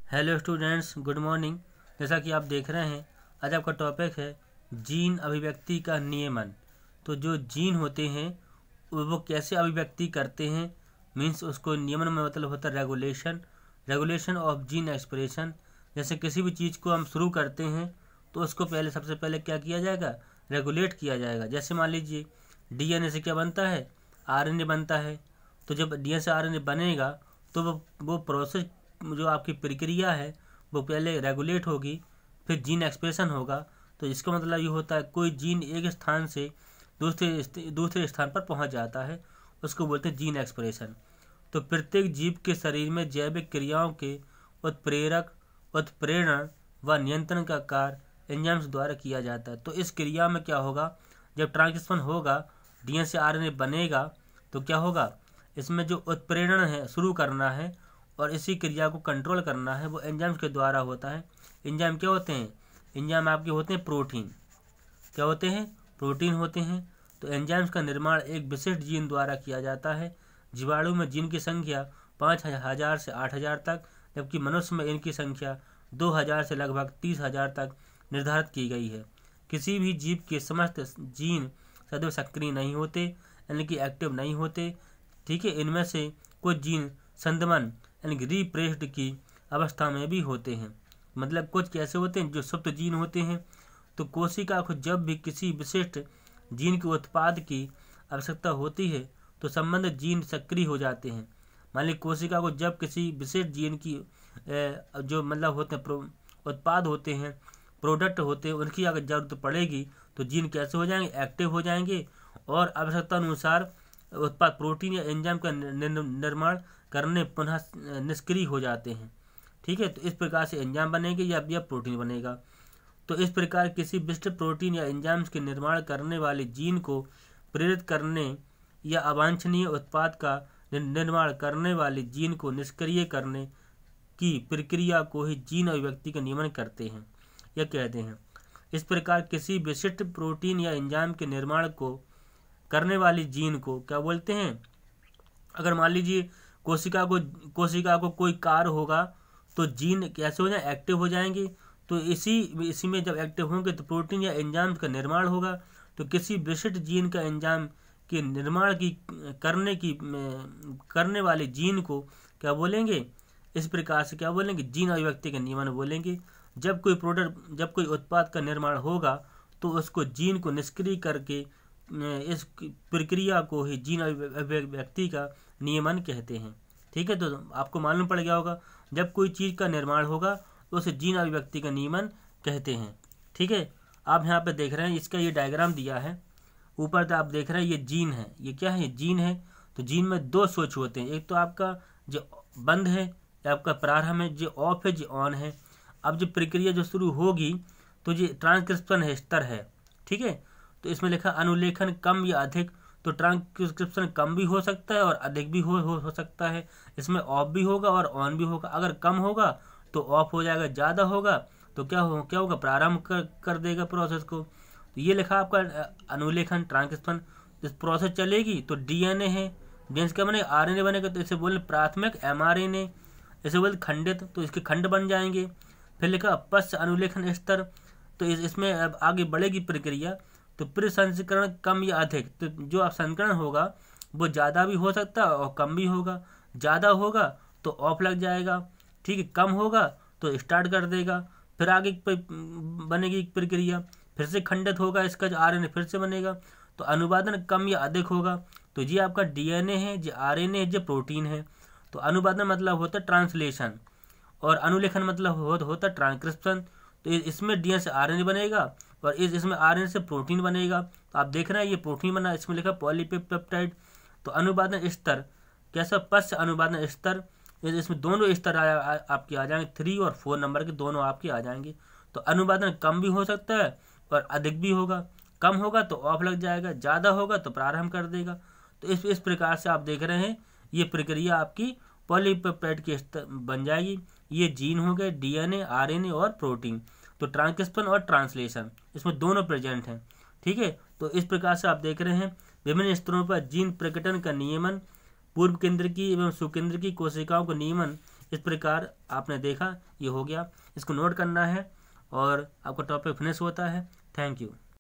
Hello students, good morning. जैसा कि आप देख रहे हैं, आज आपका टॉपिक है जीन अभिव्यक्ति का नियमन। तो जो जीन होते हैं वो कैसे अभिव्यक्ति करते हैं, मीन्स उसको नियमन में मतलब होता है रेगुलेशन ऑफ जीन एक्सप्रेशन। जैसे किसी भी चीज़ को हम शुरू करते हैं तो उसको सबसे पहले क्या किया जाएगा, रेगुलेट किया जाएगा। जैसे मान लीजिए डीएनए से क्या बनता है, आरएनए बनता है। तो जब डीएनए से आरएनए बनेगा तो वो प्रोसेस, जो आपकी प्रक्रिया है, वो पहले रेगुलेट होगी, फिर जीन एक्सप्रेशन होगा। तो इसका मतलब ये होता है कोई जीन एक स्थान से दूसरे स्थान पर पहुंच जाता है, उसको बोलते हैं जीन एक्सप्रेशन। तो प्रत्येक जीव के शरीर में जैविक क्रियाओं के उत्प्रेरक, उत्प्रेरण व नियंत्रण का कार्य एंजाइम्स द्वारा किया जाता है। तो इस क्रिया में क्या होगा, जब ट्रांसक्रिप्शन होगा, डीएनए से आरएनए बनेगा, तो क्या होगा, इसमें जो उत्प्रेरण है, शुरू करना है और इसी क्रिया को कंट्रोल करना है, वो एंजाइम्स के द्वारा होता है। एंजाइम क्या होते हैं, एंजाइम आपके होते हैं प्रोटीन। क्या होते हैं, प्रोटीन होते हैं। तो एंजाइम्स का निर्माण एक विशिष्ट जीन द्वारा किया जाता है। जीवाणु में जीन की संख्या 5000 से 8000 तक, जबकि मनुष्य में इनकी संख्या 2000 से लगभग 30,000 तक निर्धारित की गई है। किसी भी जीव के समस्त जीन सदैव सक्रिय नहीं होते, यानी कि एक्टिव नहीं होते। ठीक है, इनमें से कुछ जीन संदमन यानी रिप्रेस्ड की अवस्था में भी होते हैं। मतलब कुछ कैसे होते हैं, जो सुप्त जीन होते हैं। तो कोशिका को जब भी किसी विशिष्ट जीन के उत्पाद की आवश्यकता होती है तो संबंधित जीन सक्रिय हो जाते हैं। मान ली कोशिका को जब किसी विशिष्ट जीन की जो मतलब होते हैं उत्पाद होते हैं, प्रोडक्ट होते हैं, उनकी अगर जरूरत पड़ेगी तो जीन कैसे हो जाएंगे, एक्टिव हो जाएंगे और आवश्यकता अनुसार उत्पाद प्रोटीन या एंजाइम का निर्माण करने पुनः निष्क्रिय हो जाते हैं। ठीक है, तो इस प्रकार से एंजाइम बनेंगे या प्रोटीन बनेगा। तो इस प्रकार किसी विशिष्ट प्रोटीन या एंजाइम्स के निर्माण करने वाले जीन को प्रेरित करने या अवांछनीय उत्पाद का निर्माण करने वाले जीन को निष्क्रिय करने की प्रक्रिया को ही जीन अभिव्यक्ति का नियमन करते हैं या कहते हैं। इस प्रकार किसी विशिष्ट प्रोटीन या एंजाइम के निर्माण को करने वाली जीन को क्या बोलते हैं। अगर मान लीजिए कोशिका को कोई कार्य होगा तो जीन कैसे हो जाए, एक्टिव हो जाएंगे। तो इसी में जब एक्टिव होंगे तो प्रोटीन या एंजाइम का निर्माण होगा। तो किसी विशिष्ट जीन का एंजाइम के निर्माण की करने वाले जीन को क्या बोलेंगे, इस प्रकार से क्या बोलेंगे, जीन अभिव्यक्ति का नियमन बोलेंगे। जब कोई उत्पाद का निर्माण होगा तो उसको जीन को निष्क्रिय करके इस प्रक्रिया को ही जीन अभिव्यक्ति का नियमन कहते हैं। ठीक है, तो आपको मालूम पड़ गया होगा, जब कोई चीज़ का निर्माण होगा तो उसे जीन अभिव्यक्ति का नियमन कहते हैं। ठीक है, आप यहाँ पे देख रहे हैं, इसका ये डायग्राम दिया है ऊपर, तो आप देख रहे हैं ये जीन है। ये क्या है, जीन है। तो जीन में दो स्विच होते हैं, एक तो आपका जो बंद है, आपका प्रारंभ है, जो ऑफ है, जो ऑन है। अब जो प्रक्रिया जो शुरू होगी तो ये ट्रांसक्रिप्शन है, स्तर है। ठीक है, तो इसमें लिखा अनुलेखन कम या अधिक। तो ट्रांसक्रिप्शन कम भी हो सकता है और अधिक भी हो सकता है। इसमें ऑफ भी होगा और ऑन भी होगा। अगर कम होगा तो ऑफ हो जाएगा, ज़्यादा होगा तो क्या होगा, प्रारंभ कर देगा प्रोसेस को। तो ये लिखा आपका अनुलेखन, ट्रांसक्रिप्शन। इस प्रोसेस चलेगी तो डीएनए है, डीएनए क्या बनेगा, आरएनए बनेगा। तो इसे बोले प्राथमिक एमआरएनए, इसे बोले खंडित, तो इसके खंड बन जाएंगे। फिर लिखा पश्च अनुलेखन स्तर। तो इसमें अब आगे बढ़ेगी प्रक्रिया। तो प्रसंस्करण कम या अधिक, तो जो अब संस्करण होगा वो ज़्यादा भी हो सकता है और कम भी होगा। ज़्यादा होगा तो ऑफ लग जाएगा, ठीक है, कम होगा तो स्टार्ट कर देगा। फिर आगे बनेगी प्रक्रिया, फिर से खंडित होगा, इसका जो आरएनए फिर से बनेगा। तो अनुवादन कम या अधिक होगा। तो ये आपका डीएनए है, ये आरएनए है, ये प्रोटीन है। तो अनुवादन मतलब होता है ट्रांसलेशन और अनुलेखन मतलब होता है ट्रांसक्रिप्शन। तो इसमें डीएनए से आरएनए बनेगा और इसमें आरएनए से प्रोटीन बनेगा। तो आप देख रहे हैं ये प्रोटीन बना, इसमें लिखा पॉलीपेप्टाइड। तो अनुवादन स्तर कैसा, पश्च अनुवादन स्तर, इसमें दोनों स्तर आपके आ जाएंगे, 3 और 4 नंबर के दोनों आपके आ जाएंगे। तो अनुवादन कम भी हो सकता है और अधिक भी होगा। कम होगा तो ऑफ लग जाएगा, ज़्यादा होगा तो प्रारंभ कर देगा। तो इस प्रकार से आप देख रहे हैं ये प्रक्रिया आपकी पॉलीपेप्टाइड के स्तर बन जाएगी। ये जीन हो गए, डीएनए, आरएनए और प्रोटीन। तो ट्रांसक्रिप्शन और ट्रांसलेशन इसमें दोनों प्रेजेंट हैं। ठीक है, तो इस प्रकार से आप देख रहे हैं विभिन्न स्तरों पर जीन प्रकटन का नियमन, पूर्व केंद्र की एवं सुकेंद्र की कोशिकाओं का नियमन इस प्रकार आपने देखा, ये हो गया, इसको नोट करना है और आपका टॉपिक फिनिश होता है। Thank you.